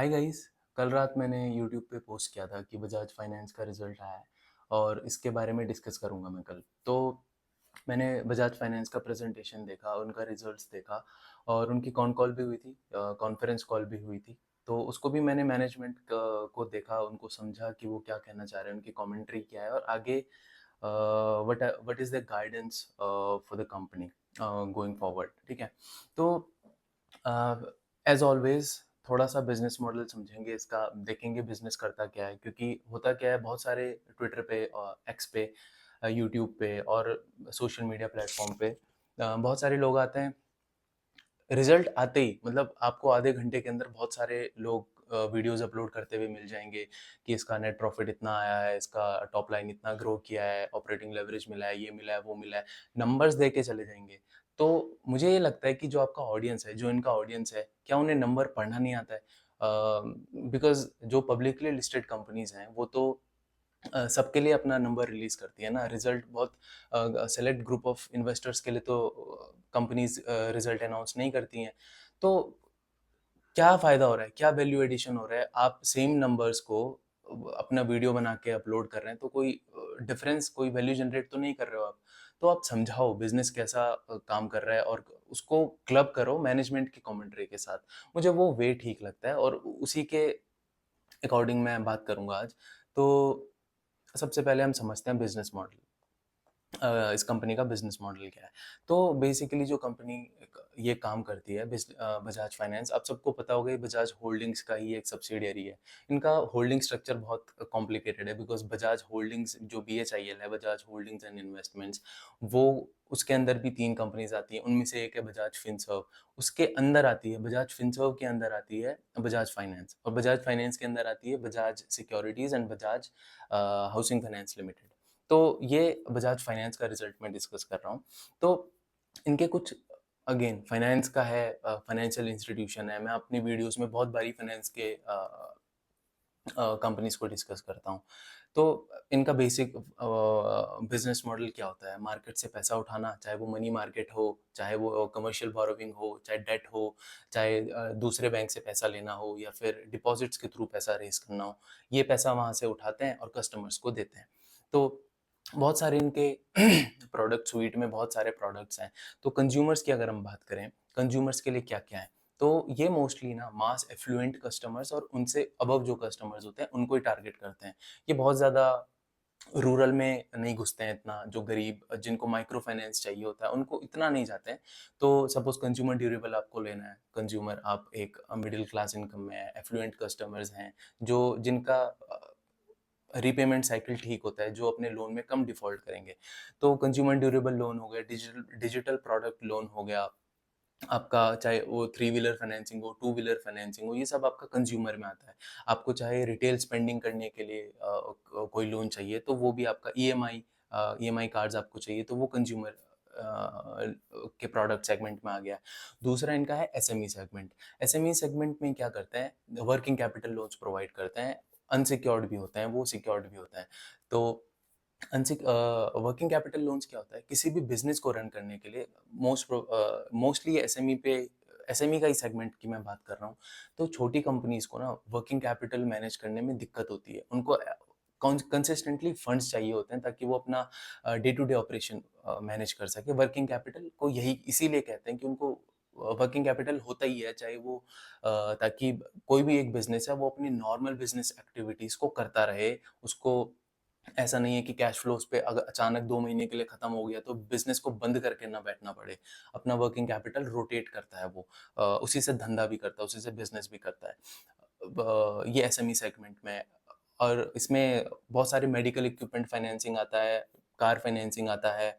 Hi guys. कल रात मैंने यूट्यूब पे पोस्ट किया था कि बजाज फाइनेंस का रिजल्ट आया है और इसके बारे में डिस्कस करूंगा मैं कल। तो मैंने बजाज फाइनेंस का प्रेजेंटेशन देखा, उनका रिजल्ट्स देखा और उनकी कॉन कॉल भी हुई थी, कॉन्फ्रेंस कॉल भी हुई थी। तो उसको भी मैंने मैनेजमेंट को देखा, उनको समझा कि वो क्या कहना चाह रहे हैं, उनकी कमेंट्री क्या है और आगे what is the guidance for the company going forward. ठीक है। तो एज ऑलवेज थोड़ा सा बिजनेस मॉडल समझेंगे इसका, देखेंगे बिजनेस करता क्या है, क्योंकि होता क्या है बहुत सारे ट्विटर पे, एक्स पे, यूट्यूब पे और सोशल मीडिया प्लेटफॉर्म पे बहुत सारे लोग आते हैं। रिजल्ट आते ही मतलब आपको आधे घंटे के अंदर बहुत सारे लोग वीडियोस अपलोड करते हुए मिल जाएंगे कि इसका नेट प्रॉफिट इतना आया है, इसका टॉप लाइन इतना ग्रो किया है, ऑपरेटिंग लेवरेज मिला है, ये मिला है, वो मिला है, नंबर्स दे के चले जाएंगे। तो मुझे ये लगता है कि जो आपका ऑडियंस है, जो इनका ऑडियंस है, क्या उन्हें नंबर पढ़ना नहीं आता है? बिकॉज जो पब्लिकली लिस्टेड कंपनीज हैं वो तो सबके लिए अपना नंबर रिलीज करती है ना, रिजल्ट बहुत सेलेक्ट ग्रुप ऑफ इन्वेस्टर्स के लिए तो कंपनीज रिजल्ट अनाउंस नहीं करती हैं। तो क्या फायदा हो रहा है, क्या वैल्यू एडिशन हो रहा है? आप सेम नंबर्स को अपना वीडियो बना के अपलोड कर रहे हैं तो कोई डिफरेंस, कोई वैल्यू जनरेट तो नहीं कर रहे हो आप। तो आप समझाओ बिजनेस कैसा काम कर रहा है और उसको क्लब करो मैनेजमेंट की कमेंट्री के साथ। मुझे वो वे ठीक लगता है और उसी के अकॉर्डिंग मैं बात करूंगा आज। तो सबसे पहले हम समझते हैं बिजनेस मॉडल। इस कंपनी का बिजनेस मॉडल क्या है। तो बेसिकली जो कंपनी ये काम करती है, बजाज फाइनेंस, आप सबको पता होगा, ये बजाज होल्डिंग्स का ही एक सब्सिडियरी है। इनका होल्डिंग स्ट्रक्चर बहुत कॉम्प्लिकेटेड है, बिकॉज बजाज होल्डिंग्स जो BHIL है, बजाज होल्डिंग्स एंड इन्वेस्टमेंट्स, वो उसके अंदर भी तीन कंपनीज आती हैं। उनमें से एक है बजाज फिनसर्व, उसके अंदर आती है बजाज फिनसर्व के अंदर आती है बजाज फाइनेंस, और बजाज फाइनेंस के अंदर आती है Bajaj securities and Bajaj housing finance limited. तो ये बजाज फाइनेंस का रिजल्ट मैं डिस्कस कर रहा हूँ। तो इनके कुछ, अगेन फाइनेंस का है, फाइनेंशियल इंस्टीट्यूशन है, मैं अपनी वीडियोस में बहुत बारी फाइनेंस के कंपनीज को डिस्कस करता हूँ। तो इनका बेसिक बिजनेस मॉडल क्या होता है? मार्केट से पैसा उठाना, चाहे वो मनी मार्केट हो, चाहे वो कमर्शियल बोरोविंग हो, चाहे डेट हो, चाहे दूसरे बैंक से पैसा लेना हो, या फिर डिपॉजिट्स के थ्रू पैसा रेज करना हो। ये पैसा वहाँ से उठाते हैं और कस्टमर्स को देते हैं। तो बहुत सारे इनके प्रोडक्ट स्वीट में बहुत सारे प्रोडक्ट्स हैं। तो कंज्यूमर्स की अगर हम बात करें, कंज्यूमर्स के लिए क्या क्या है, तो ये मोस्टली ना मास एफ्लुएंट कस्टमर्स और उनसे अबव जो कस्टमर्स होते हैं उनको ही टारगेट करते हैं। ये बहुत ज़्यादा रूरल में नहीं घुसते हैं इतना, जो गरीब जिनको माइक्रो फाइनेंस चाहिए होता है उनको इतना नहीं जाते हैं। तो सपोज कंज्यूमर ड्यूरेबल आपको लेना है, कंज्यूमर आप एक मिडिल क्लास इनकम में है, एफ्लुएंट कस्टमर्स हैं, जो जिनका रीपेमेंट साइकिल ठीक होता है, जो अपने लोन में कम डिफॉल्ट करेंगे। तो कंज्यूमर ड्यूरेबल लोन हो गया, डिजिटल डिजिटल प्रोडक्ट लोन हो गया आपका, चाहे वो थ्री व्हीलर फाइनेंसिंग हो, टू व्हीलर फाइनेंसिंग हो, ये सब आपका कंज्यूमर में आता है। आपको चाहे रिटेल स्पेंडिंग करने के लिए कोई लोन चाहिए तो वो भी आपका EMI कार्ड्स आपको चाहिए तो वो कंज्यूमर के प्रोडक्ट सेगमेंट में आ गया। दूसरा इनका है SME सेगमेंट। SME सेगमेंट में क्या करते हैं, वर्किंग कैपिटल लोन्स प्रोवाइड करते हैं। अनसिक्योर्ड भी होते हैं वो, सिक्योर्ड भी होता है। तो वर्किंग कैपिटल लोन्स क्या होता है, किसी भी बिजनेस को रन करने के लिए मोस्टली SME पे, SME का ही सेगमेंट की मैं बात कर रहा हूँ। तो छोटी कंपनीज को ना वर्किंग कैपिटल मैनेज करने में दिक्कत होती है, उनको कंसिस्टेंटली फंड्स चाहिए होते हैं ताकि वो अपना day to day operation manage कर सके। वर्किंग कैपिटल को यही इसीलिए कहते हैं कि उनको वर्किंग कैपिटल होता ही है, चाहे वो ताकि कोई भी एक बिजनेस है वो अपनी नॉर्मल बिजनेस एक्टिविटीज को करता रहे। उसको ऐसा नहीं है कि कैश फ्लोज पे अगर अचानक 2 महीने के लिए खत्म हो गया तो बिजनेस को बंद करके ना बैठना पड़े। अपना वर्किंग कैपिटल रोटेट करता है वो, उसी से धंधा भी करता है, उसी से बिजनेस भी करता है। ये SME सेगमेंट में है। और इसमें बहुत सारे मेडिकल इक्विपमेंट फाइनेंसिंग आता है, कार फाइनेंसिंग आता है,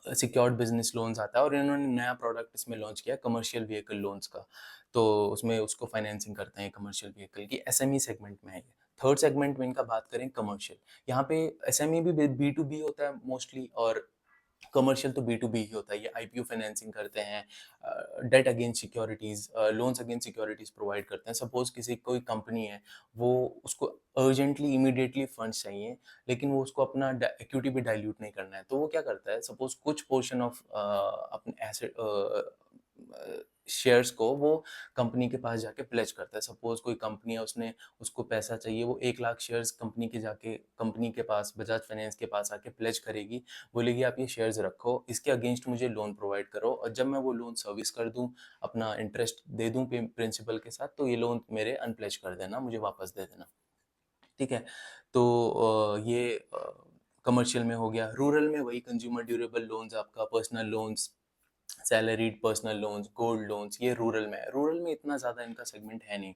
सिक्योर्ड बिजनेस लोन्स आता है, और इन्होंने नया प्रोडक्ट इसमें लॉन्च किया कमर्शियल व्हीकल लोन्स का। तो उसमें उसको फाइनेंसिंग करते हैं कमर्शियल व्हीकल की, SME सेगमेंट में है ये। थर्ड सेगमेंट में इनका बात करें कमर्शियल, यहाँ पे SME भी B2B होता है मोस्टली, और कमर्शियल तो B2B ही होता है। ये IPO फाइनेंसिंग करते हैं, debt against securities, loans against securities provide करते हैं। सपोज किसी कोई कंपनी है, वो उसको अर्जेंटली इमीडिएटली फंड्स चाहिए, लेकिन वो उसको अपना इक्विटी भी डाइल्यूट नहीं करना है, तो वो क्या करता है, सपोज कुछ पोर्शन ऑफ अपने एसेट शेयर्स को वो कंपनी के पास जाके प्लेज करता है। सपोज कोई कंपनी है, उसने उसको पैसा चाहिए, वो 1 लाख शेयर्स कंपनी के पास, बजाज फाइनेंस के पास आके प्लेज करेगी, बोलेगी आप ये शेयर्स रखो, इसके अगेंस्ट मुझे लोन प्रोवाइड करो, और जब मैं वो लोन सर्विस कर दूं, अपना इंटरेस्ट दे दूं प्रिंसिपल के साथ, तो ये लोन मेरे अनप्लेज कर देना, मुझे वापस दे देना। ठीक है। तो ये कमर्शियल में हो गया। रूरल में वही कंज्यूमर ड्यूरेबल लोन्स, आपका personal loans, salaried personal loans, gold loans, ये रूरल में है। रूरल में इतना ज़्यादा इनका सेगमेंट है नहीं।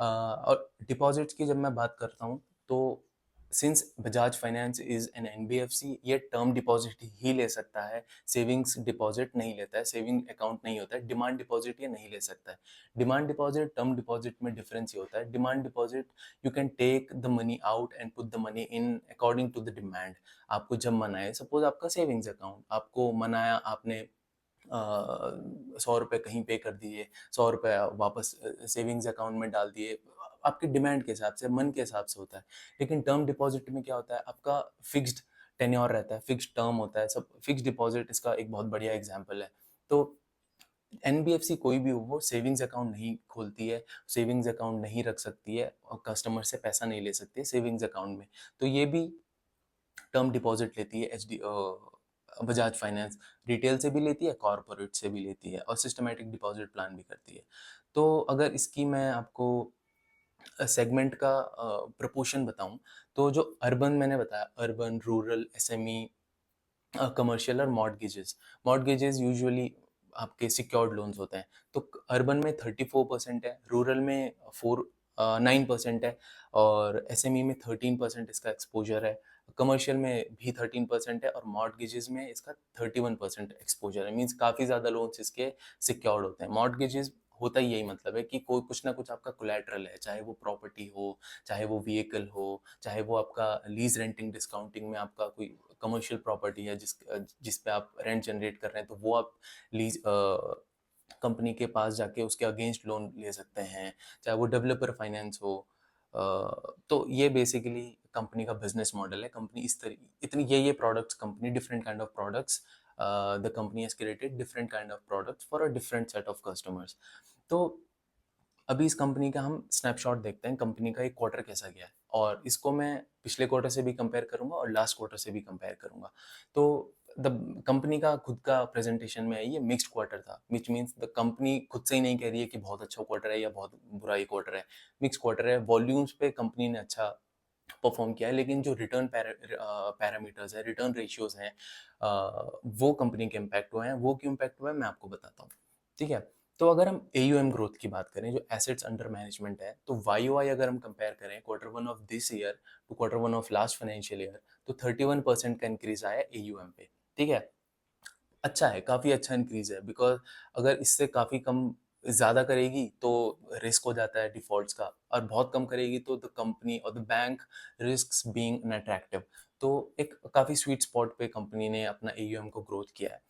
और डिपॉजिट्स की जब मैं बात करता हूँ, तो since Bajaj finance is an NBFC, ये टर्म डिपॉजिट ही ले सकता है, सेविंग्स डिपॉजिट नहीं लेता है, सेविंग अकाउंट नहीं होता है, डिमांड डिपॉजिट ये नहीं ले सकता है। डिमांड डिपॉजिट टर्म डिपॉजिट में डिफरेंस ये होता है, demand deposit you can take the money out and put the money in according to the demand. आपको जब मन आए, सपोज आपका सेविंग्स अकाउंट, आपको मन आया, आपने 100 रुपये कहीं पे कर दिए, 100 रुपये वापस सेविंग्स अकाउंट में डाल दिए, आपकी डिमांड के हिसाब से, मन के हिसाब से होता है। लेकिन टर्म डिपॉजिट में क्या होता है, आपका फिक्स्ड टेन्योर रहता है, फिक्स्ड टर्म होता है, सब फिक्स्ड डिपॉजिट इसका एक बहुत बढ़िया एग्जांपल है। तो एनबीएफसी कोई भी हो, वो सेविंग्स अकाउंट नहीं खोलती है, सेविंग्स अकाउंट नहीं रख सकती है, और कस्टमर से पैसा नहीं ले सकती है सेविंग्स अकाउंट में। तो ये भी टर्म डिपॉजिट लेती है बजाज फाइनेंस, रिटेल से भी लेती है, कॉर्पोरेट से भी लेती है, और सिस्टमेटिक डिपॉजिट प्लान भी करती है। तो अगर इसकी मैं आपको सेगमेंट का प्रपोर्शन बताऊं, तो जो अर्बन मैंने बताया, अर्बन, रूरल, एसएमई, कमर्शियल और मॉर्गेजेस यूजुअली आपके सिक्योर्ड लोन्स होते हैं। तो अर्बन में 34% है, रूरल में 9% है, और एसएमई में 13% इसका एक्सपोजर है, कमर्शियल में भी 13% है, और मॉर्गेजेस में इसका 31% एक्सपोजर है। मीन्स काफ़ी ज़्यादा लोन्स इसके सिक्योर्ड होते हैं। मॉर्गेजेस होता ही यही मतलब है कि कोई कुछ ना कुछ आपका कोलैटरल है, चाहे वो प्रॉपर्टी हो, चाहे वो व्हीकल हो, चाहे वो आपका लीज रेंटिंग डिस्काउंटिंग में आपका कोई कमर्शियल प्रॉपर्टी है जिस पे आप रेंट जनरेट कर रहे हैं, तो वो आप लीज कंपनी के पास जाके उसके अगेंस्ट लोन ले सकते हैं, चाहे वो डेवलपर फाइनेंस हो। तो ये बेसिकली कंपनी का बिजनेस मॉडल है। कंपनी इस तरीके, इतनी ये products, company different kind of products, the company has created different kind of products for a different set of customers. तो अभी इस कंपनी का हम स्नैपशॉट देखते हैं, कंपनी का एक क्वार्टर कैसा गया है, और इसको मैं पिछले क्वार्टर से भी कंपेयर करूंगा और लास्ट क्वार्टर से भी कंपेयर करूंगा। तो द कंपनी का खुद का प्रेजेंटेशन में है, ये मिक्स्ड क्वार्टर था, विच मीन्स द कंपनी खुद से ही नहीं कह रही है कि बहुत अच्छा क्वार्टर है या बहुत बुरा ही क्वार्टर है, मिक्स क्वार्टर है। वॉल्यूम्स पे कंपनी ने अच्छा परफॉर्म किया है, लेकिन जो रिटर्न पैरामीटर्स है, रिटर्न रेशियोज हैं, वो कंपनी के इम्पैक्ट हुए हैं। वो क्यों इम्पैक्ट हुआ है, मैं आपको बताता हूँ। ठीक है। तो अगर हम AUM ग्रोथ की बात करें, जो एसेट्स अंडर मैनेजमेंट है, तो YOY अगर हम कंपेयर करें Q1 of this year to Q1 of last financial year, तो 31% का इंक्रीज आया AUM पे। ठीक है। अच्छा है, काफ़ी अच्छा इंक्रीज है, बिकॉज अगर इससे काफ़ी कम ज़्यादा करेगी तो रिस्क हो जाता है डिफॉल्ट्स का, और बहुत कम करेगी तो द कंपनी और the bank risk being unattractive. तो एक काफ़ी स्वीट स्पॉट पे कंपनी ने अपना AUM को ग्रोथ किया है।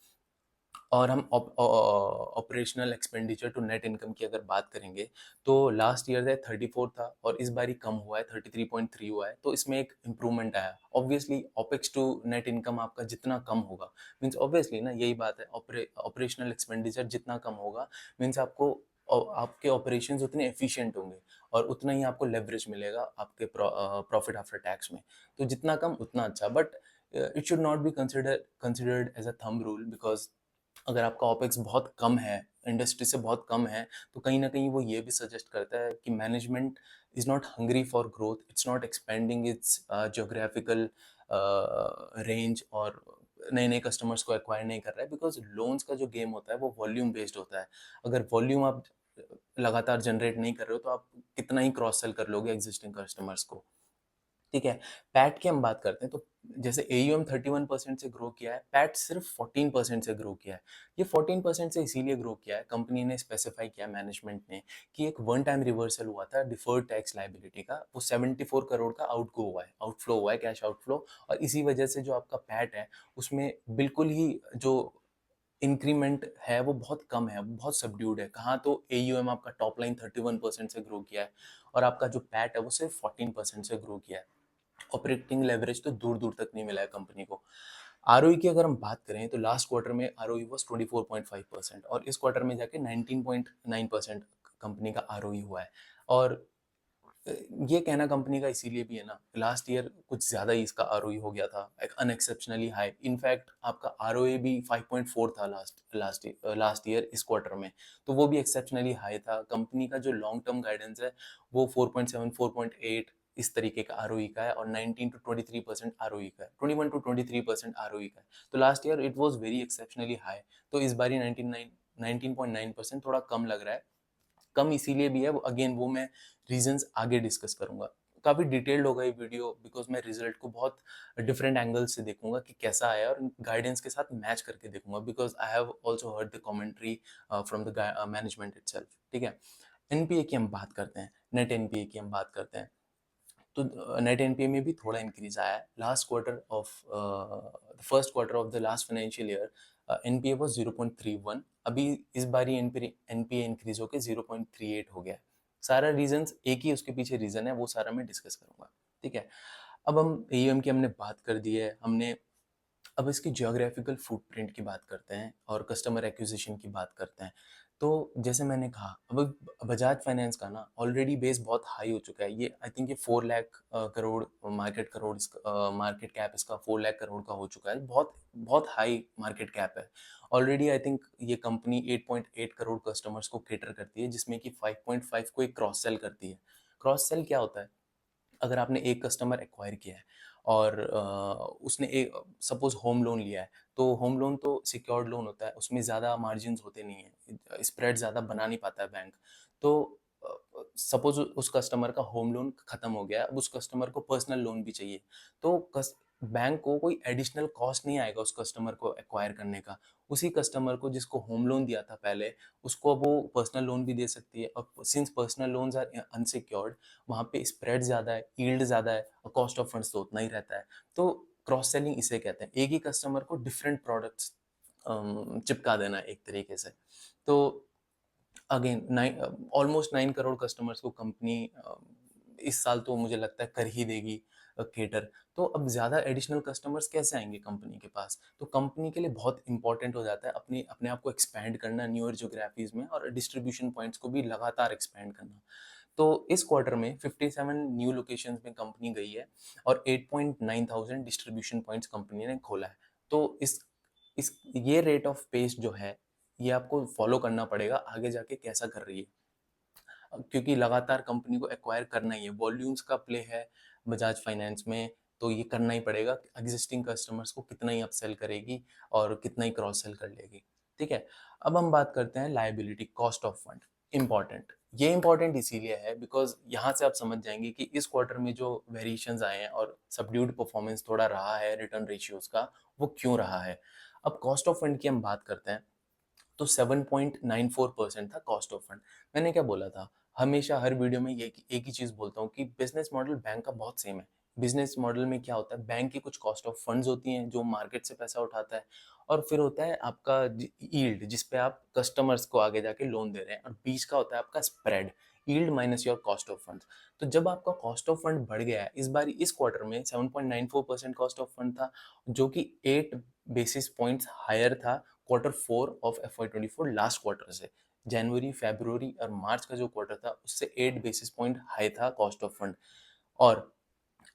और हम operational expenditure to net income की अगर बात करेंगे, तो लास्ट ईयर है 34 था, और इस बार ही कम हुआ है, 33.3 हुआ है। तो इसमें एक इम्प्रूवमेंट आया। Obviously opex to net income आपका जितना कम होगा, मीन्स ऑब्वियसली ना, यही बात है, ऑपरेशनल एक्सपेंडिचर जितना कम होगा, मीन्स आपके ऑपरेशंस उतने एफिशिएंट होंगे, और उतना ही आपको लेवरेज मिलेगा आपके प्रॉफिट आफ्टर टैक्स में। तो जितना कम उतना अच्छा, but it should not be considered as a thumb rule, because अगर आपका ऑपेक्स बहुत कम है, इंडस्ट्री से बहुत कम है, तो कहीं ना कहीं वो ये भी सजेस्ट करता है कि management is not hungry for growth, it's not expanding it's geographical range, और नए नए कस्टमर्स को एक्वायर नहीं कर रहा है, बिकॉज लोन्स का जो गेम होता है वो वॉल्यूम बेस्ड होता है। अगर वॉल्यूम आप लगातार जनरेट नहीं कर रहे हो, तो आप कितना ही क्रॉस सेल कर लोगे एग्जिस्टिंग कस्टमर्स को। ठीक है। पैट की हम बात करते हैं, तो जैसे AUM 31% से ग्रो किया है, पैट सिर्फ 14% से ग्रो किया है। ये 14% से इसीलिए ग्रो किया है, कंपनी ने स्पेसिफाई किया मैनेजमेंट ने कि एक वन टाइम रिवर्सल हुआ था डिफर्ड टैक्स लाइबिलिटी का, वो 74 करोड़ का आउटफ्लो हुआ है, कैश आउटफ्लो, और इसी वजह से जो आपका पैट है उसमें बिल्कुल ही जो इंक्रीमेंट है वो बहुत कम है, बहुत सबड्यूड है। कहाँ तो AUM आपका टॉप लाइन 31% से ग्रो किया है, और आपका जो पैट है वो सिर्फ 14% से ग्रो किया है। ऑपरेटिंग लेवरेज तो दूर दूर तक नहीं मिला है कंपनी को। आरओई की अगर हम बात करें तो लास्ट क्वार्टर में आरओई वाज 24.5% और इस क्वार्टर में जाके 19.9% कंपनी का आरओई हुआ है। और अ, ये कहना कंपनी का इसीलिए भी है ना, लास्ट ईयर कुछ ज़्यादा ही इसका आरओई हो गया था, एक अनएक्सेप्शनली हाई। इनफैक्ट आपका आरओई भी 5.4 था लास्ट ईयर इस क्वार्टर में, तो वो भी एक्सेप्शनली हाई था। कंपनी का जो लॉन्ग टर्म गाइडेंस है वो 4.7 4.8 इस तरीके का आरओई का है और 19 टू 23% आरओई का है, 21 टू 23% आरओई का है। तो last year it was very exceptionally high, तो इस बारी 19.9% थोड़ा कम लग रहा है। कम इसीलिए भी है, अगेन वो मैं रीजंस आगे डिस्कस करूंगा। काफ़ी डिटेल्ड होगा ये वीडियो, बिकॉज मैं रिजल्ट को बहुत डिफरेंट एंगल से देखूंगा कि कैसा आया और गाइडेंस के साथ मैच करके देखूंगा, because I have also heard the commentary from the management itself. ठीक है, एनपीए की हम बात करते हैं, नेट एनपीए की हम बात करते हैं। तो नेट एनपीए में भी थोड़ा इंक्रीज आया है। Last quarter of first quarter of the last financial year NPA was 0.31, अभी इस बारी एनपीए इंक्रीज होकर 0.38 हो गया है। सारा रीजंस एक ही उसके पीछे रीजन है, वो सारा मैं डिस्कस करूंगा। ठीक है, अब हम एयूएम की हमने बात कर दी है, हमने अब इसकी जियोग्राफिकल फुटप्रिंट की बात करते हैं और कस्टमर एक्विजिशन की बात करते हैं। तो जैसे मैंने कहा, अब बजाज फाइनेंस का ना ऑलरेडी बेस बहुत हाई हो चुका है। ये आई थिंक ये 4 लाख करोड़ मार्केट कैप इसका 4 लाख करोड़ का हो चुका है। बहुत बहुत हाई मार्केट कैप है ऑलरेडी। आई थिंक ये कंपनी 8.8 करोड़ कस्टमर्स को केटर करती है, जिसमें कि 5.5 को एक क्रॉस सेल करती है। क्रॉस सेल क्या होता है? अगर आपने एक कस्टमर एक्वायर किया है और उसने एक सपोज होम लोन लिया है, तो होम लोन तो सिक्योर्ड लोन होता है, उसमें ज़्यादा मार्जिन होते नहीं है, स्प्रेड ज़्यादा बना नहीं पाता है बैंक। तो सपोज उस कस्टमर का होम लोन खत्म हो गया, अब उस कस्टमर को पर्सनल लोन भी चाहिए, तो बैंक को कोई एडिशनल कॉस्ट नहीं आएगा उस कस्टमर को एक्वायर करने का। उसी कस्टमर को जिसको होम लोन दिया था पहले, उसको अब वो पर्सनल लोन भी दे सकती है। और since personal loans are unsecured, वहाँ पे स्प्रेड ज़्यादा है, यील्ड ज़्यादा है और कॉस्ट ऑफ फंड्स तो उतना ही रहता है। तो क्रॉस सेलिंग इसे कहते हैं, एक ही कस्टमर को डिफरेंट प्रोडक्ट्स चिपका देना एक तरीके से। तो अगेन ऑलमोस्ट 9 करोड़ कस्टमर्स को कंपनी इस साल तो मुझे लगता है कर ही देगी केटर। तो अब ज़्यादा एडिशनल कस्टमर्स कैसे आएंगे कंपनी के पास? तो कंपनी के लिए बहुत इंपॉर्टेंट हो जाता है अपने अपने आप को एक्सपैंड करना न्यूअर ज्योग्राफीज में और डिस्ट्रीब्यूशन पॉइंट्स को भी लगातार एक्सपैंड करना। तो इस क्वार्टर में 57 न्यू लोकेशंस में कंपनी गई है और 8.9 थाउजेंड डिस्ट्रीब्यूशन पॉइंट्स कंपनी ने खोला है। तो इस ये रेट ऑफ पेस जो है, ये आपको फॉलो करना पड़ेगा आगे जाके कैसा कर रही है, क्योंकि लगातार कंपनी को एक्वायर करना ही है, वॉल्यूम्स का प्ले है बजाज फाइनेंस में। तो ये करना ही पड़ेगा, एग्जिस्टिंग कस्टमर्स को कितना ही अपसेल करेगी और कितना ही क्रॉस सेल कर लेगी। ठीक है, अब हम बात करते हैं liability cost of fund. Important, ये इम्पॉर्टेंट इसीलिए है बिकॉज यहाँ से आप समझ जाएंगे कि इस क्वार्टर में जो वेरिएशंस आए हैं और सबड्यूड परफॉर्मेंस थोड़ा रहा है रिटर्न रेशियोज का, वो क्यों रहा है। अब कॉस्ट ऑफ फंड की हम बात करते हैं, तो 7.94% था कॉस्ट ऑफ फंड। मैंने क्या बोला था, हमेशा हर वीडियो में ये एक ही चीज़ बोलता हूँ कि बिजनेस मॉडल बैंक का बहुत सेम है। बिजनेस मॉडल में क्या होता है, बैंक की कुछ कॉस्ट ऑफ फंड्स होती हैं जो मार्केट से पैसा उठाता है, और फिर होता है आपका यील्ड जिस पे आप कस्टमर्स को आगे जाके लोन दे रहे हैं, और बीच का होता है आपका spread, yield minus your cost of funds. तो जब आपका कॉस्ट ऑफ फंड बढ़ गया है, इस बार इस क्वार्टर में 7.94% कॉस्ट ऑफ फंड था, जो कि 8 बेसिस पॉइंट्स हायर था Q4 of FY24 last quarter से। जनवरी, फरवरी और मार्च का जो क्वार्टर था उससे 8 बेसिस पॉइंट हाई था कॉस्ट ऑफ फंड। और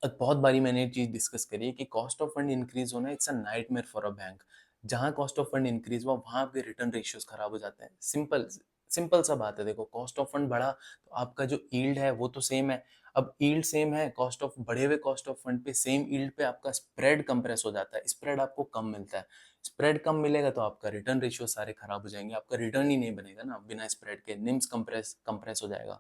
बहुत बारी मैंने ये चीज डिस्कस करी है कि कॉस्ट ऑफ फंड इंक्रीज होना it's a nightmare for a bank. जहां कॉस्ट ऑफ फंड इंक्रीज हुआ वहां पे रिटर्न रेशियोज खराब हो जाते हैं। सिंपल सिंपल सा बात है, देखो कॉस्ट ऑफ फंड बढ़ा तो आपका जो यील्ड है वो तो सेम है। अब यील्ड सेम है, कॉस्ट ऑफ बढ़े हुए कॉस्ट ऑफ फंड पे सेम यील्ड पे आपका स्प्रेड कंप्रेस हो जाता है, स्प्रेड आपको कम मिलता है। स्प्रेड कम मिलेगा तो आपका रिटर्न रेशियो सारे खराब हो जाएंगे, आपका रिटर्न ही नहीं बनेगा ना बिना स्प्रेड के, निम्स कंप्रेस हो जाएगा।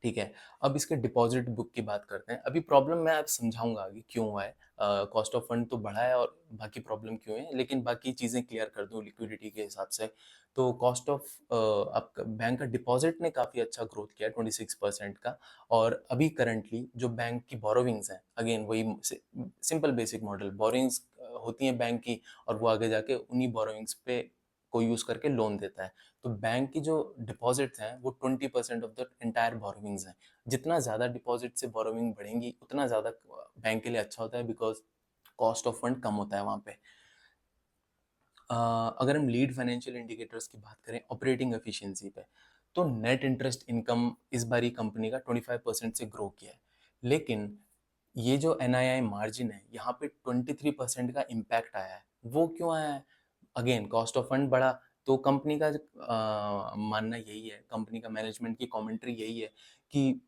ठीक है, अब इसके डिपॉजिट बुक की बात करते हैं। अभी प्रॉब्लम मैं आप समझाऊंगा आगे क्यों हुआ है, कॉस्ट ऑफ फंड तो बढ़ा है और बाकी प्रॉब्लम क्यों है, लेकिन बाकी चीज़ें क्लियर कर दूं लिक्विडिटी के हिसाब से। तो कॉस्ट ऑफ आपका बैंक का डिपॉजिट ने काफ़ी अच्छा ग्रोथ किया 26% का। और अभी करंटली जो बैंक की बोरोविंग्स हैं, अगेन वही सिंपल बेसिक मॉडल, बोरोविंग्स होती हैं बैंक की, और वो आगे जाके उन्हीं बोरोविंग्स पे को यूज़ करके लोन देता है। तो बैंक की जो डिपॉजिट्स हैं वो 20% ऑफ द एंटायर बोरोविंग्स हैं। जितना ज़्यादा डिपॉजिट से बोरोविंग बढ़ेंगी उतना ज़्यादा बैंक के लिए अच्छा होता है, बिकॉज कॉस्ट ऑफ फंड कम होता है वहाँ पे। अगर हम लीड फाइनेंशियल इंडिकेटर्स की बात करें ऑपरेटिंग एफिशिएंसी पे, तो नेट इंटरेस्ट इनकम इस बारी कंपनी का 25% से ग्रो किया है, लेकिन ये जो एनआईआई मार्जिन है यहाँ पे 23% का इम्पैक्ट आया है। वो क्यों आया है? अगेन कॉस्ट ऑफ फंड बढ़ा, तो कंपनी का मानना यही है, कंपनी का मैनेजमेंट की कमेंट्री यही है कि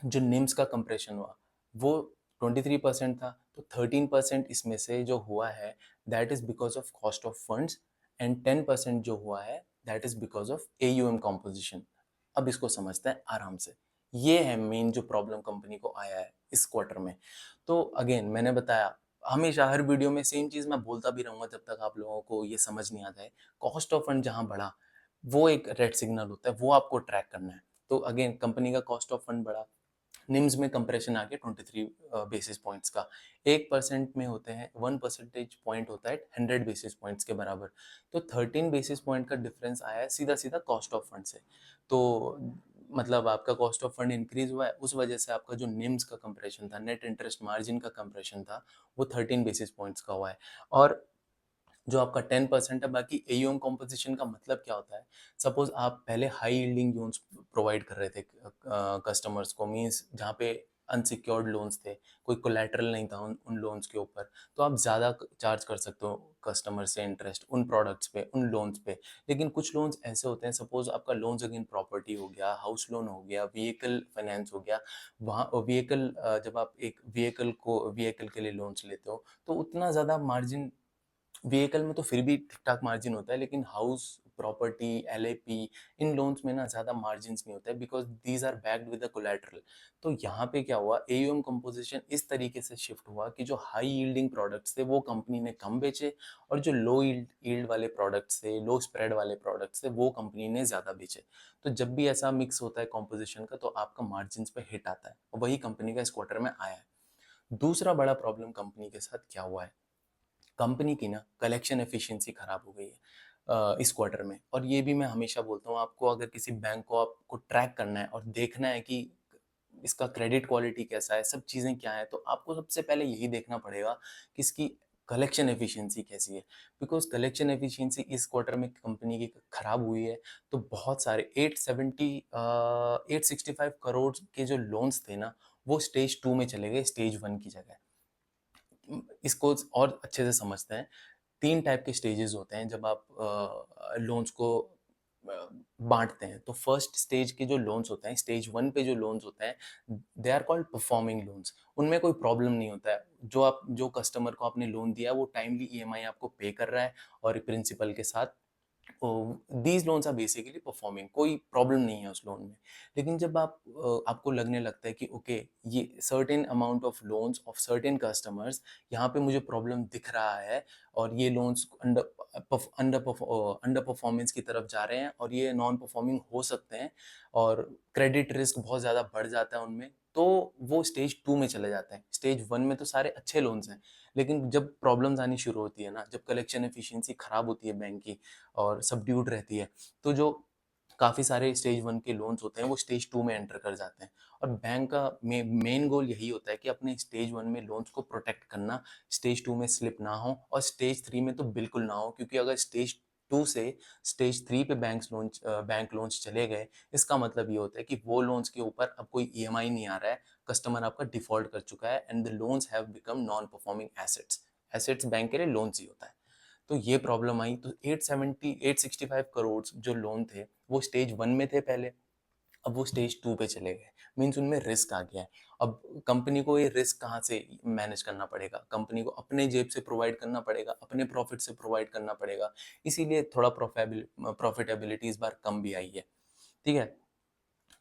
जो निम्स का कंप्रेशन हुआ वो 23% था, तो 13% इसमें से जो हुआ है that is because of cost of funds, and 10% जो हुआ है that is because of AUM composition. अब इसको समझते हैं आराम से। ये है मेन जो प्रॉब्लम कंपनी को आया है इस क्वार्टर में। तो अगेन मैंने बताया, हमेशा हर वीडियो में सेम चीज मैं बोलता भी रहूंगा जब तक आप लोगों को ये समझ नहीं आता है। कॉस्ट ऑफ फंड जहां बढ़ा वो एक रेड सिग्नल होता है, वो आपको ट्रैक करना है। तो अगेन कंपनी का कॉस्ट ऑफ फंड बढ़ा, निम्स में कंप्रेशन आ गया 23 बेसिस पॉइंट्स का। 1% में होते हैं, 1 परसेंटेज पॉइंट होता है 100 बेसिस पॉइंट्स के बराबर। तो 13 बेसिस पॉइंट का डिफरेंस आया है सीधा सीधा कॉस्ट ऑफ फंड से। तो मतलब आपका कॉस्ट ऑफ फंड इंक्रीज हुआ है, उस वजह से आपका जो निम्स का कंप्रेशन था, नेट इंटरेस्ट मार्जिन का कंप्रेशन था, वो 13 बेसिस पॉइंट्स का हुआ है। और जो आपका 10% है बाकी एयूएम कॉम्पोजिशन का मतलब क्या होता है? सपोज आप पहले हाई यील्डिंग लोन्स प्रोवाइड कर रहे थे कस्टमर्स को, मींस जहाँ पे अनसिक्योर्ड लोन्स थे, कोई कोलैटरल नहीं था उन लोन्स के ऊपर, तो आप ज़्यादा चार्ज कर सकते हो कस्टमर से इंटरेस्ट उन प्रोडक्ट्स पे, उन लोन्स पे। लेकिन कुछ लोन्स ऐसे होते हैं, सपोज आपका लोन्स अगेन प्रॉपर्टी हो गया, हाउस लोन हो गया, व्हीकल फाइनेंस हो गया, वहाँ व्हीकल जब आप एक व्हीकल के लिए लोन्स लेते हो तो उतना ज़्यादा मार्जिन, व्हीकल में तो फिर भी ठीक ठाक मार्जिन होता है, लेकिन हाउस प्रॉपर्टी एलएपी इन लोन्स में ना ज़्यादा मार्जिन नहीं होता है, because these are backed with the collateral. तो यहाँ पे क्या हुआ, एयूएम कंपोजिशन इस तरीके से शिफ्ट हुआ कि जो हाई यील्डिंग प्रोडक्ट्स थे वो कंपनी ने कम बेचे, और जो लो यील्ड वाले प्रोडक्ट्स थे, लो स्प्रेड वाले प्रोडक्ट्स थे, वो कंपनी ने ज़्यादा बेचे। तो जब भी ऐसा मिक्स होता है कॉम्पोजिशन का, तो आपका मार्जिन पे हिट आता है, और वही कंपनी का इस क्वार्टर में आया है। दूसरा बड़ा प्रॉब्लम कंपनी के साथ क्या हुआ है, कंपनी की ना कलेक्शन एफिशिएंसी खराब हो गई है इस क्वार्टर में। और ये भी मैं हमेशा बोलता हूँ, आपको अगर किसी बैंक को आपको ट्रैक करना है और देखना है कि इसका क्रेडिट क्वालिटी कैसा है, सब चीज़ें क्या है, तो आपको सबसे पहले यही देखना पड़ेगा कि इसकी कलेक्शन एफिशिएंसी कैसी है। बिकॉज कलेक्शन एफिशिएंसी इस क्वार्टर में कंपनी की खराब हुई है, तो बहुत सारे 865 करोड़ के जो लोन्स थे ना, वो स्टेज 2 में चले गए स्टेज 1 की जगह। इसको और अच्छे से समझते हैं। 3 टाइप के स्टेजेस होते हैं जब आप लोन्स को बाँटते हैं। तो फर्स्ट स्टेज के जो लोन्स होते हैं, स्टेज 1 पे जो लोन्स होते हैं, they are called performing loans. उनमें कोई प्रॉब्लम नहीं होता है। जो कस्टमर को आपने लोन दिया है, वो टाइमली ईएमआई आपको पे कर रहा है और प्रिंसिपल के साथ। These loans are basically performing, कोई प्रॉब्लम नहीं है उस लोन में। लेकिन जब आपको लगने लगता है कि ओके, ये certain amount of loans of certain customers, यहाँ पे मुझे प्रॉब्लम दिख रहा है, और ये लोन्स अंडर परफॉर्मेंस की तरफ जा रहे हैं, और ये नॉन परफॉर्मिंग हो सकते हैं, और क्रेडिट रिस्क बहुत ज़्यादा बढ़ जाता है उनमें, तो वो स्टेज 2 में चले जाते हैं। स्टेज 1 में तो सारे अच्छे लोन्स हैं, लेकिन जब प्रॉब्लम्स आनी शुरू होती है ना, जब कलेक्शन एफिशिएंसी खराब होती है बैंक की और सबड्यूड रहती है, तो जो काफ़ी सारे स्टेज 1 के लोन्स होते हैं वो स्टेज 2 में एंटर कर जाते हैं। और बैंक का मेन गोल यही होता है कि अपने स्टेज 1 में लोन्स को प्रोटेक्ट करना, स्टेज 2 में स्लिप ना हो, और स्टेज 3 में तो बिल्कुल ना हो, क्योंकि अगर स्टेज 2 से स्टेज 3 पे बैंक लोन्स चले गए, इसका मतलब ये होता है कि वो लोन्स के ऊपर अब कोई ईएमआई नहीं आ रहा है, कस्टमर आपका डिफॉल्ट कर चुका है, and the loans have become non performing assets. Assets bank के लिए लोन्स ही होता है। तो ये प्रॉब्लम आई, तो 865 करोड़ जो लोन थे वो स्टेज 1 में थे पहले, अब वो स्टेज 2 पे चले गए। मीन्स उनमें रिस्क आ गया है। अब कंपनी को ये रिस्क कहाँ से मैनेज करना पड़ेगा? कंपनी को अपने जेब से प्रोवाइड करना पड़ेगा, अपने प्रॉफिट से प्रोवाइड करना पड़ेगा। इसीलिए थोड़ा प्रॉफिटेबिलिटी इस बार कम भी आई है। ठीक है,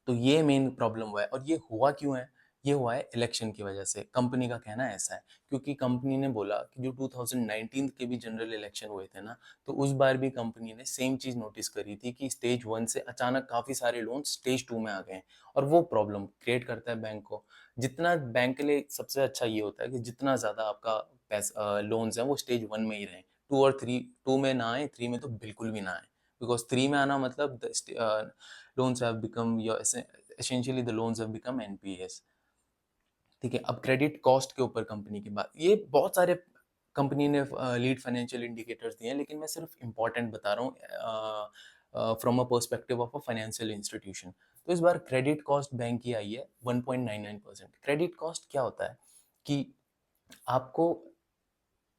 तो ये मेन प्रॉब्लम हुआ है। और ये हुआ क्यों है? ये हुआ है इलेक्शन की वजह से, कंपनी का कहना ऐसा है। क्योंकि कंपनी ने बोला कि जो 2019 के भी जनरल इलेक्शन हुए थे ना, तो उस बार भी कंपनी ने सेम चीज नोटिस करी थी कि स्टेज 1 से अचानक काफी सारे लोन स्टेज 2 में आ गए हैं, और वो प्रॉब्लम क्रिएट करता है बैंक को। जितना बैंक के लिए सबसे अच्छा ये होता है कि जितना ज्यादा आपका पैसा लोन्स हैं वो स्टेज 1 में ही रहें, 2 और 3, 2 में ना आए, 3 में तो बिल्कुल भी ना आए। बिकॉज 3 में आना मतलब loans have become your essentially the loans have become NPAs. ठीक है, अब क्रेडिट कॉस्ट के ऊपर कंपनी की बात, ये बहुत सारे कंपनी ने लीड फाइनेंशियल इंडिकेटर्स दिए हैं, लेकिन मैं सिर्फ इम्पोर्टेंट बता रहा हूँ from a perspective of a financial institution. तो इस बार क्रेडिट कॉस्ट बैंक की आई है 1.99%। क्रेडिट कॉस्ट क्या होता है कि आपको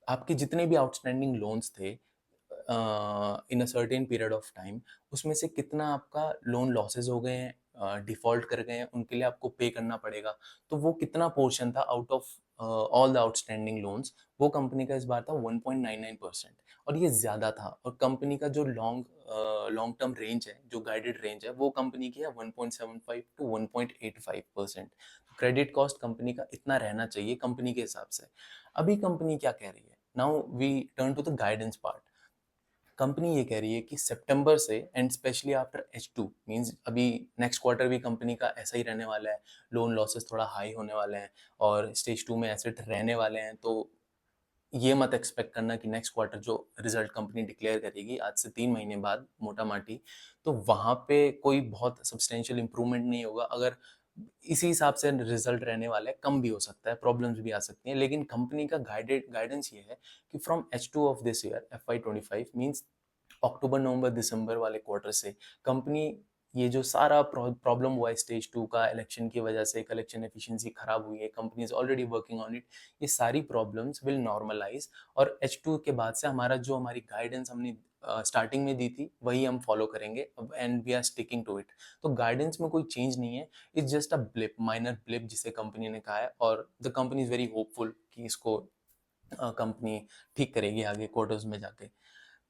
आपके जितने भी आउटस्टैंडिंग लोन्स थे in a certain period of time, उसमें से कितना आपका लोन लॉसेस हो गए हैं, डिफॉल्ट कर गए हैं, उनके लिए आपको पे करना पड़ेगा। तो वो कितना पोर्शन था out of all the outstanding loans, वो कंपनी का इस बार था 1.99%। और ये ज़्यादा था। और कंपनी का जो लॉन्ग टर्म रेंज है, जो गाइडेड रेंज है, वो कंपनी की है 1.75 टू 1.85%। क्रेडिट कॉस्ट कंपनी का इतना रहना चाहिए कंपनी के हिसाब से। अभी कंपनी क्या कह रही है? Now we turn to the guidance part. Company ये कह रही है कि सितंबर से and specially after H2 means अभी नेक्स्ट क्वार्टर भी कंपनी का ऐसा ही रहने वाला है, लोन लॉसेस थोड़ा हाई होने वाले हैं और स्टेज 2 में एसेट रहने वाले हैं। तो ये मत एक्सपेक्ट करना कि नेक्स्ट क्वार्टर जो रिजल्ट कंपनी डिक्लेयर करेगी आज से 3 महीने बाद मोटा माटी, तो वहां पे कोई बहुत सब्सटेंशियल इंप्रूवमेंट नहीं होगा। अगर इसी हिसाब से रिजल्ट रहने वाला है, कम भी हो सकता है, प्रॉब्लम्स भी आ सकती हैं, लेकिन कंपनी का गाइडेंस ये है कि from H2 of this year FY25 means October November December वाले क्वार्टर से कंपनी, ये जो सारा प्रॉब्लम हुआ है स्टेज 2 का, इलेक्शन की वजह से कलेक्शन एफिशिएंसी खराब हुई है, company is already working on it, ये सारी प्रॉब्लम्स विल नॉर्मलाइज। और H2 के बाद से हमारी गाइडेंस हमने स्टार्टिंग में दी थी वही हम फॉलो करेंगे अब, and we are sticking to it. तो गाइडेंस में कोई चेंज नहीं है, it's just a blip, minor blip जिसे कंपनी ने कहा है। और the company is very hopeful कि इसको कंपनी ठीक करेगी आगे क्वार्टर्स में जाके।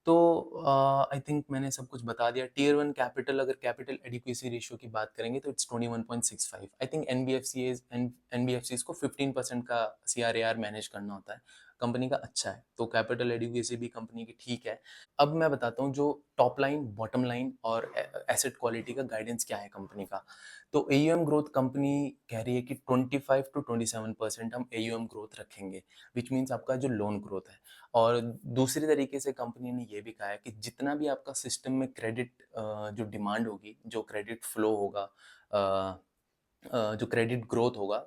तो आई थिंक मैंने सब कुछ बता दिया। टियर 1 कैपिटल, अगर कैपिटल एडिक्वेसी रेशियो की बात करेंगे तो इट्स 21.65। आई थिंक एनबीएफसीज को 15% का सीआरएआर मैनेज करना होता है, कंपनी का अच्छा है, तो कैपिटल एडिक्वेसी भी कंपनी की ठीक है। अब मैं बताता हूँ जो टॉप लाइन, बॉटम लाइन और एसेट क्वालिटी का गाइडेंस क्या है कंपनी का। तो एयूएम ग्रोथ कंपनी कह रही है कि 25 to 27% हम एयूएम ग्रोथ रखेंगे, विच मीन्स आपका जो लोन ग्रोथ है। और दूसरी तरीके से कंपनी ने ये भी कहा है कि जितना भी आपका सिस्टम में क्रेडिट जो डिमांड होगी, जो क्रेडिट फ्लो होगा, जो क्रेडिट ग्रोथ होगा,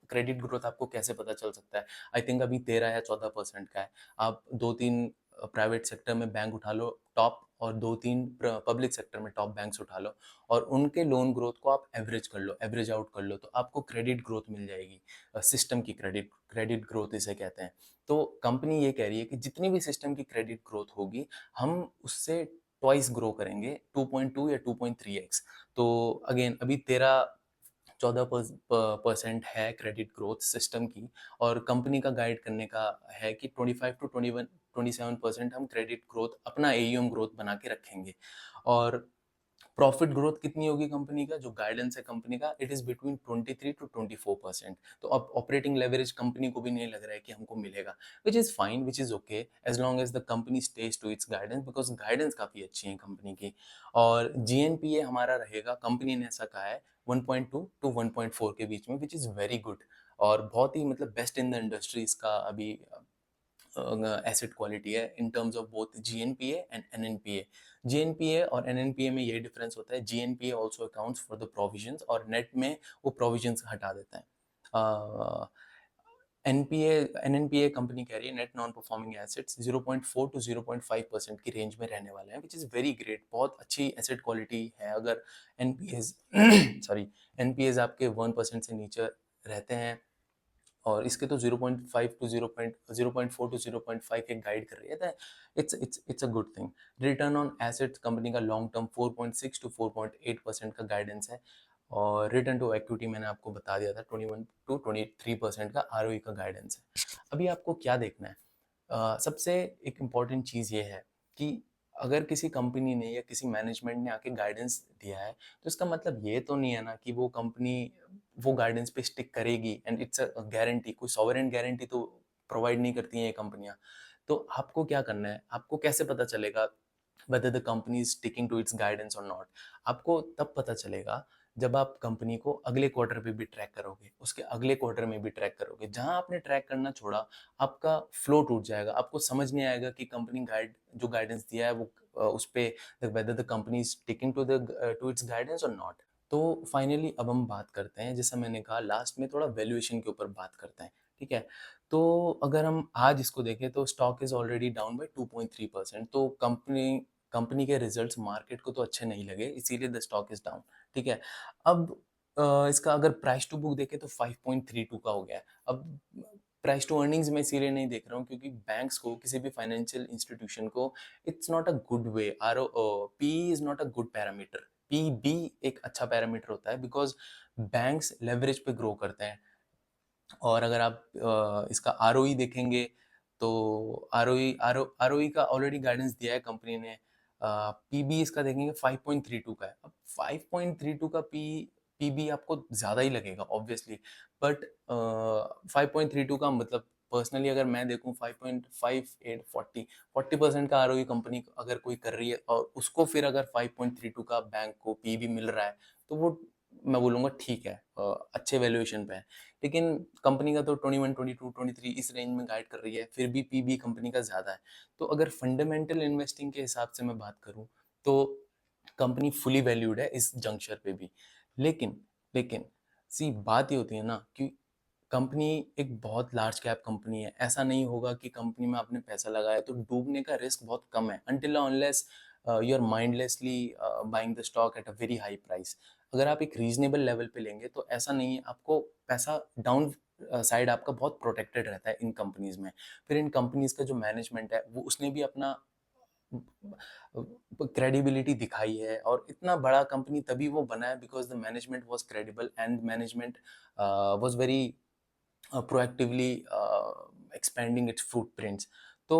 क्रेडिट ग्रोथ आपको कैसे पता चल सकता है? आई थिंक अभी 13 या 14% का है। आप 2-3 प्राइवेट सेक्टर में बैंक उठा लो टॉप, और 2-3 पब्लिक सेक्टर में टॉप बैंक्स उठा लो, और उनके लोन ग्रोथ को आप एवरेज कर लो, एवरेज आउट कर लो, तो आपको क्रेडिट ग्रोथ मिल जाएगी। सिस्टम की क्रेडिट क्रेडिट ग्रोथ इसे कहते हैं। तो कंपनी ये कह रही है कि जितनी भी सिस्टम की क्रेडिट ग्रोथ होगी, हम उससे ट्वाइस ग्रो करेंगे, 2.2 या 2.3x। तो अगेन अभी 13-14% है क्रेडिट ग्रोथ सिस्टम की, और कंपनी का गाइड करने का है कि 25 to 27% हम क्रेडिट ग्रोथ अपना एयूएम ग्रोथ बना के रखेंगे। और प्रॉफिट ग्रोथ कितनी होगी कंपनी का, जो गाइडेंस है कंपनी का, इट इज बिटवीन 23 to 24%। तो अब ऑपरेटिंग लेवरेज कंपनी को भी नहीं लग रहा है कि हमको मिलेगा, which is fine, which is okay, as long as the company stays to its guidance, because guidance काफी अच्छी है कंपनी की। और जीएनपीए हमारा रहेगा, कंपनी ने ऐसा कहा है, 1.2 to 1.4 के बीच में, विच इज वेरी गुड, और बहुत ही मतलब बेस्ट इन द इंडस्ट्री इसका अभी एसेट क्वालिटी है in terms of both GNPA and NNPA. GNPA और एनएनपीए में यही डिफरेंस होता है, GNPA also accounts for the provisions, और नेट में वो प्रोविजंस हटा देता है। एनपीए एनएनपीए कंपनी कह रही है net non performing assets 0.4 to 0.5% की रेंज में रहने वाले हैं, विच इज़ वेरी ग्रेट, बहुत अच्छी एसेट क्वालिटी है। अगर एनपीएज सॉरी एनपीएज आपके 1% से नीचे रहते हैं, और इसके तो 0.5 टू 0.4 टू 0.5 एक गाइड कर रही है, तो it's a good thing. Return on assets company का लॉन्ग टर्म 4.6 टू 4.8% का गाइडेंस है, और रिटर्न टू इक्विटी मैंने आपको बता दिया था 21 to 23% का आरओई का गाइडेंस है। अभी आपको क्या देखना है? सबसे एक इम्पॉर्टेंट चीज़ ये है कि अगर किसी कंपनी ने या किसी मैनेजमेंट ने आके गाइडेंस दिया है, तो इसका मतलब ये तो नहीं है ना कि वो कंपनी वो गाइडेंस पे स्टिक करेगी, एंड इट्स अ गारंटी, कोई सॉवरेन गारंटी तो प्रोवाइड नहीं करती हैं ये कंपनियां। तो आपको क्या करना है, आपको कैसे पता चलेगा whether the company is sticking to its guidance or not? आपको तब पता चलेगा जब आप कंपनी को अगले क्वार्टर पे भी ट्रैक करोगे, उसके अगले क्वार्टर में भी ट्रैक करोगे। जहां आपने ट्रैक करना छोड़ा, आपका फ्लो टूट जाएगा, आपको समझ नहीं आएगा कि कंपनी जो गाइडेंस दिया है वो उस पे whether the company is sticking to its guidance or not। तो फाइनली अब हम बात करते हैं, जैसा मैंने कहा लास्ट में थोड़ा वैल्यूएशन के ऊपर बात करते हैं, ठीक है। तो अगर हम आज इसको देखें तो stock is already down by 2.3%। तो कंपनी कंपनी के रिजल्ट्स मार्केट को तो अच्छे नहीं लगे, इसीलिए द स्टॉक इज डाउन, ठीक है। अब इसका अगर प्राइस टू बुक देखें तो 5.32 का हो गया है। अब प्राइस टू अर्निंग्स में इसीलिए नहीं देख रहा हूँ क्योंकि बैंक्स को, किसी भी फाइनेंशियल इंस्टीट्यूशन को, it's not a good way, R P is not a good parameter. P भी एक अच्छा पैरामीटर होता है बिकॉज बैंक्स लेवरेज पे ग्रो करते हैं। और अगर आप इसका आरओई देखेंगे तो आरओई का ऑलरेडी गाइडेंस दिया है कंपनी ने। पीबी इसका देखेंगे 5.32 का है। अब 5.32 का पीबी आपको ज़्यादा ही लगेगा ऑब्वियसली, बट 5.32 का मतलब पर्सनली अगर मैं देखूं 5.58 40% का आरओई कंपनी अगर कोई कर रही है और उसको फिर अगर 5.32 का बैंक को पीबी मिल रहा है तो वो मैं बोलूँगा ठीक है, अच्छे वैल्यूएशन पे है। लेकिन कंपनी का तो 21, 22, 23 इस रेंज में गाइड कर रही है, फिर भी पीबी कंपनी का ज़्यादा है। तो अगर फंडामेंटल इन्वेस्टिंग के हिसाब से मैं बात करूँ तो कंपनी फुली वैल्यूड है इस जंक्शन पे भी। लेकिन लेकिन सी बात ये होती है ना कि कंपनी एक बहुत लार्ज कैप कंपनी है। ऐसा नहीं होगा कि कंपनी में आपने पैसा लगाया तो डूबने का रिस्क बहुत कम है, until unless you are mindlessly buying the stock at a very high price. अगर आप एक रीजनेबल लेवल पे लेंगे तो ऐसा नहीं है, आपको पैसा डाउन साइड आपका बहुत प्रोटेक्टेड रहता है इन कंपनीज में। फिर इन कंपनीज का जो मैनेजमेंट है वो उसने भी अपना क्रेडिबिलिटी दिखाई है, और इतना बड़ा कंपनी तभी वो बना है because the management was credible and management was very proactively expanding it's footprints. तो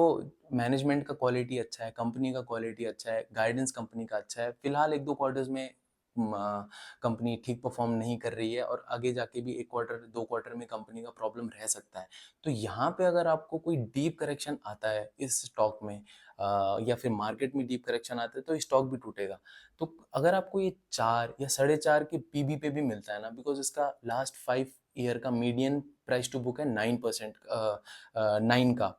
मैनेजमेंट का क्वालिटी अच्छा है, कंपनी का क्वालिटी अच्छा है, गाइडेंस कंपनी का अच्छा है। फिलहाल एक दो क्वार्टर्स में कंपनी ठीक परफॉर्म नहीं कर रही है और आगे जाके भी एक क्वार्टर दो क्वार्टर में कंपनी का प्रॉब्लम रह सकता है। तो यहाँ पे अगर आपको कोई डीप करेक्शन आता है इस स्टॉक में या फिर मार्केट में डीप करेक्शन आता है तो स्टॉक भी टूटेगा। तो अगर आपको ये 4 या 4.5 के पीबी पे भी मिलता है ना, बिकॉज इसका लास्ट 5 ईयर का मीडियन प्राइस टू बुक है 9%, 9 का।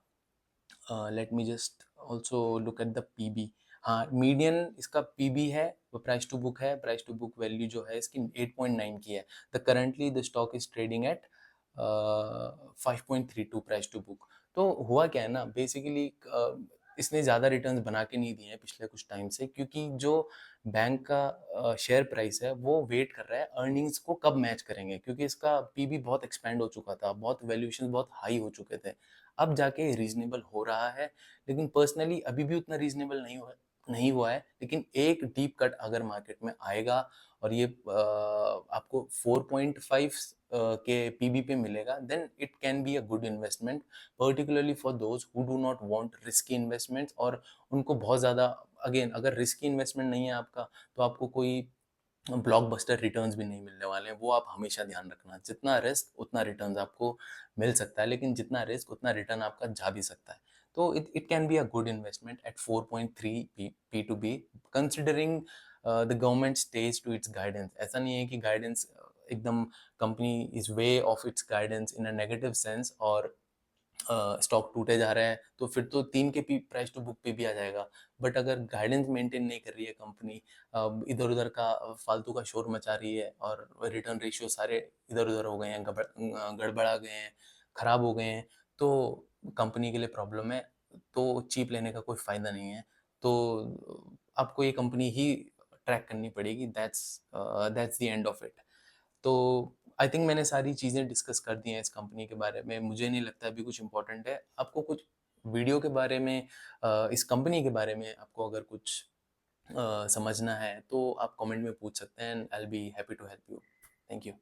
Let me just also look at the PB. हाँ, मीडियन इसका पीबी है, वो प्राइस टू बुक है, प्राइस टू बुक वैल्यू जो है इसकी 8.9 की है। The currently the stock is trading at 5.32 price to book. तो हुआ क्या है ना, बेसिकली इसने ज़्यादा रिटर्न्स बना के नहीं दिए हैं पिछले कुछ टाइम से, क्योंकि जो बैंक का शेयर प्राइस है वो वेट कर रहा है अर्निंग्स को कब मैच करेंगे, क्योंकि इसका पीबी बहुत एक्सपेंड हो चुका था, बहुत वैल्यूएशन बहुत हाई हो चुके थे। अब जाके रीजनेबल हो रहा है, लेकिन पर्सनली अभी भी उतना रीजनेबल नहीं हुआ है। लेकिन एक डीप कट अगर मार्केट में आएगा और ये आपको 4.5 के पीबी पे मिलेगा, then it can be a good investment, particularly for those who do not want risky investments. और उनको बहुत ज़्यादा, अगेन अगर रिस्की इन्वेस्टमेंट नहीं है आपका तो आपको कोई ब्लॉकबस्टर रिटर्न्स भी नहीं मिलने वाले हैं। वो आप हमेशा ध्यान रखना, जितना रिस्क उतना रिटर्न्स आपको मिल सकता है, लेकिन जितना रिस्क उतना रिटर्न आपका जा भी सकता है। तो it can be a good investment at 4.3 P to B, considering the government stays to its guidance. ऐसा नहीं है कि गाइडेंस एकदम company is way off its guidance in a negative sense और स्टॉक टूटे जा रहा है तो फिर तो 3 के प्राइस टू बुक पे भी आ जाएगा। बट अगर गाइडेंस मेंटेन नहीं कर रही है कंपनी, इधर उधर का फालतू का शोर मचा रही है और रिटर्न रेशियो सारे इधर उधर हो गए हैं, गड़बड़ा गए हैं, खराब हो गए हैं, तो कंपनी के लिए प्रॉब्लम है। तो चीप लेने का कोई फायदा नहीं है। तो आपको ये कंपनी ही ट्रैक करनी पड़ेगी, that's the end of it. तो आई थिंक मैंने सारी चीज़ें डिस्कस कर दी हैं इस कंपनी के बारे में। मुझे नहीं लगता अभी कुछ इंपॉर्टेंट है। आपको कुछ वीडियो के बारे में, इस कंपनी के बारे में आपको अगर कुछ समझना है तो आप कमेंट में पूछ सकते हैं, I will be happy to help you. Thank you.